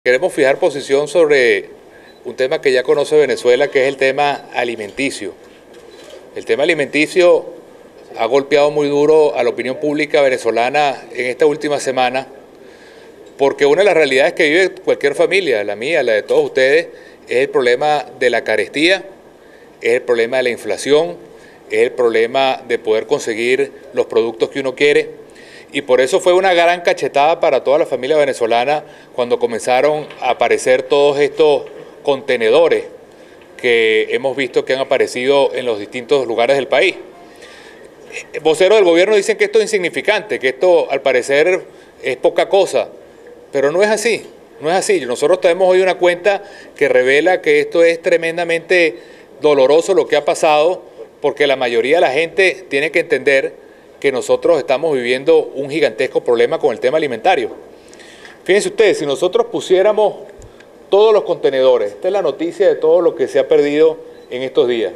Queremos fijar posición sobre un tema que ya conoce Venezuela, que es el tema alimenticio. El tema alimenticio ha golpeado muy duro a la opinión pública venezolana en esta última semana, porque una de las realidades que vive cualquier familia, la mía, la de todos ustedes, es el problema de la carestía, es el problema de la inflación, es el problema de poder conseguir los productos que uno quiere. Y por eso fue una gran cachetada para toda la familia venezolana cuando comenzaron a aparecer todos estos contenedores que hemos visto que han aparecido en los distintos lugares del país. Voceros del gobierno dicen que esto es insignificante, que esto al parecer es poca cosa, pero no es así, no es así. Nosotros tenemos hoy una cuenta que revela que esto es tremendamente doloroso lo que ha pasado, porque la mayoría de la gente tiene que entender que nosotros estamos viviendo un gigantesco problema con el tema alimentario. Fíjense ustedes, si nosotros pusiéramos todos los contenedores, esta es la noticia de todo lo que se ha perdido en estos días,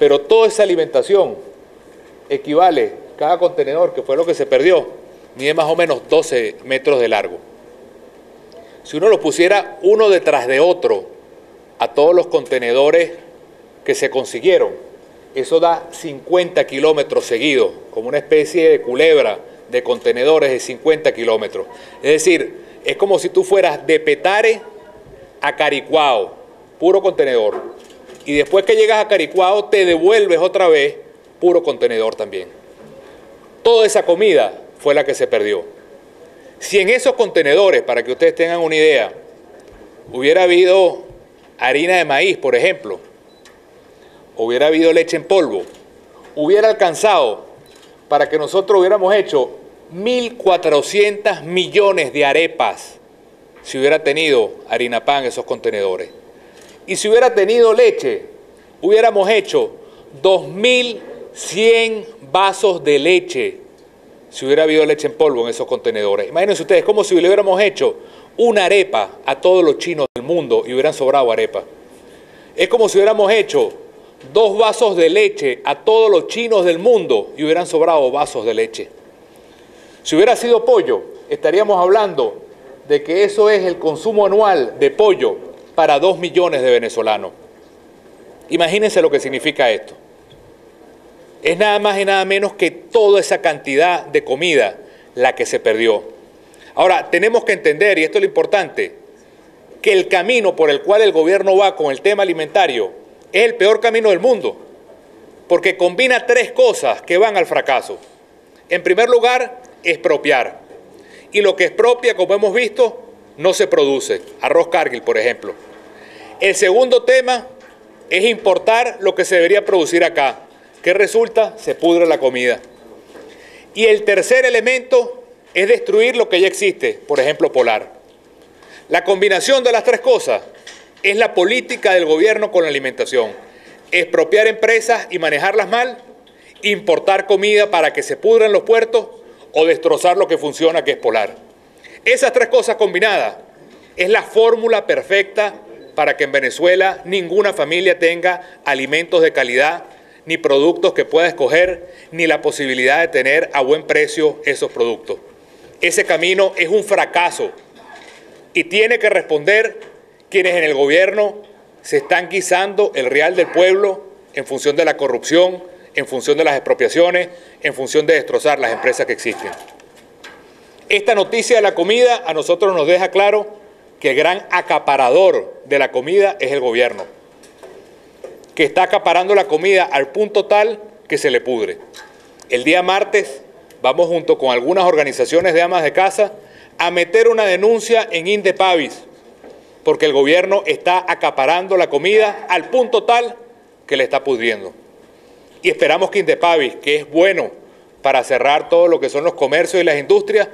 pero toda esa alimentación equivale, cada contenedor, que fue lo que se perdió, mide más o menos 12 metros de largo. Si uno lo pusiera uno detrás de otro a todos los contenedores que se consiguieron, eso da 50 kilómetros seguidos, como una especie de culebra de contenedores de 50 kilómetros. Es decir, es como si tú fueras de Petare a Caricuao, puro contenedor. Y después que llegas a Caricuao te devuelves otra vez, puro contenedor también. Toda esa comida fue la que se perdió. Si en esos contenedores, para que ustedes tengan una idea, hubiera habido harina de maíz, por ejemplo, hubiera habido leche en polvo, hubiera alcanzado para que nosotros hubiéramos hecho 1.400 millones de arepas si hubiera tenido harina pan en esos contenedores. Y si hubiera tenido leche, hubiéramos hecho 2.100 vasos de leche si hubiera habido leche en polvo en esos contenedores. Imagínense ustedes, como si le hubiéramos hecho una arepa a todos los chinos del mundo y hubieran sobrado arepas. Es como si hubiéramos hecho 2 vasos de leche a todos los chinos del mundo y hubieran sobrado vasos de leche. Si hubiera sido pollo, estaríamos hablando de que eso es el consumo anual de pollo para 2 millones de venezolanos. Imagínense lo que significa esto. Es nada más y nada menos que toda esa cantidad de comida la que se perdió. Ahora, tenemos que entender, y esto es lo importante, que el camino por el cual el gobierno va con el tema alimentario es el peor camino del mundo, porque combina 3 cosas que van al fracaso. En primer lugar, expropiar. Y lo que expropia, como hemos visto, no se produce. Arroz Cargill, por ejemplo. El segundo tema es importar lo que se debería producir acá. ¿Qué resulta? Se pudre la comida. Y el tercer elemento es destruir lo que ya existe, por ejemplo, Polar. La combinación de las 3 cosas es la política del gobierno con la alimentación. Expropiar empresas y manejarlas mal, importar comida para que se pudran los puertos o destrozar lo que funciona, que es Polar. Esas 3 cosas combinadas es la fórmula perfecta para que en Venezuela ninguna familia tenga alimentos de calidad, ni productos que pueda escoger, ni la posibilidad de tener a buen precio esos productos. Ese camino es un fracaso y tiene que responder quienes en el gobierno se están guisando el real del pueblo en función de la corrupción, en función de las expropiaciones, en función de destrozar las empresas que existen. Esta noticia de la comida a nosotros nos deja claro que el gran acaparador de la comida es el gobierno, que está acaparando la comida al punto tal que se le pudre. El día martes vamos junto con algunas organizaciones de amas de casa a meter una denuncia en Indepavis, porque el gobierno está acaparando la comida al punto tal que le está pudriendo. Y esperamos que Indepavis, que es bueno para cerrar todo lo que son los comercios y las industrias,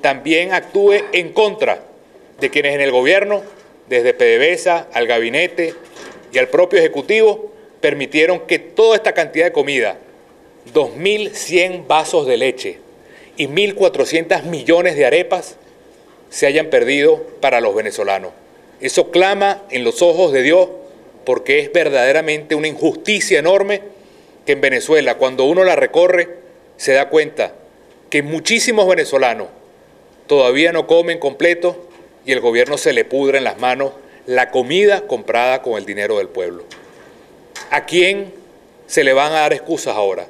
también actúe en contra de quienes en el gobierno, desde PDVSA al gabinete y al propio Ejecutivo, permitieron que toda esta cantidad de comida, 2.100 vasos de leche y 1.400 millones de arepas, se hayan perdido para los venezolanos. Eso clama en los ojos de Dios, porque es verdaderamente una injusticia enorme que en Venezuela, cuando uno la recorre, se da cuenta que muchísimos venezolanos todavía no comen completo y el gobierno se le pudra en las manos la comida comprada con el dinero del pueblo. ¿A quién se le van a dar excusas ahora?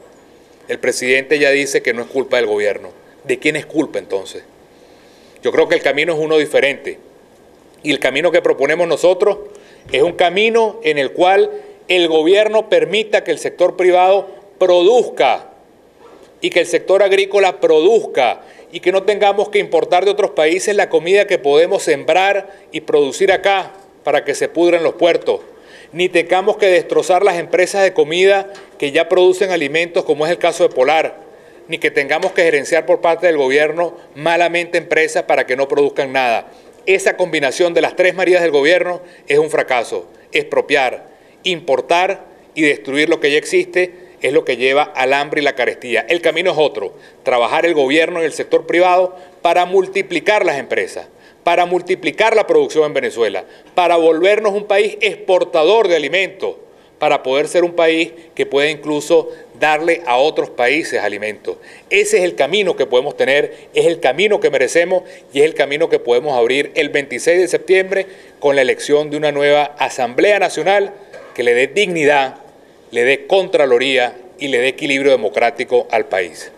El presidente ya dice que no es culpa del gobierno. ¿De quién es culpa entonces? Yo creo que el camino es uno diferente. Y el camino que proponemos nosotros es un camino en el cual el gobierno permita que el sector privado produzca y que el sector agrícola produzca y que no tengamos que importar de otros países la comida que podemos sembrar y producir acá para que se pudra en los puertos, ni tengamos que destrozar las empresas de comida que ya producen alimentos, como es el caso de Polar, ni que tengamos que gerenciar por parte del gobierno malamente empresas para que no produzcan nada. Esa combinación de las tres Marías del gobierno es un fracaso. Expropiar, importar y destruir lo que ya existe es lo que lleva al hambre y la carestía. El camino es otro, trabajar el gobierno y el sector privado para multiplicar las empresas, para multiplicar la producción en Venezuela, para volvernos un país exportador de alimentos, para poder ser un país que pueda incluso darle a otros países alimentos. Ese es el camino que podemos tener, es el camino que merecemos y es el camino que podemos abrir el 26 de septiembre con la elección de una nueva Asamblea Nacional que le dé dignidad, le dé contraloría y le dé equilibrio democrático al país.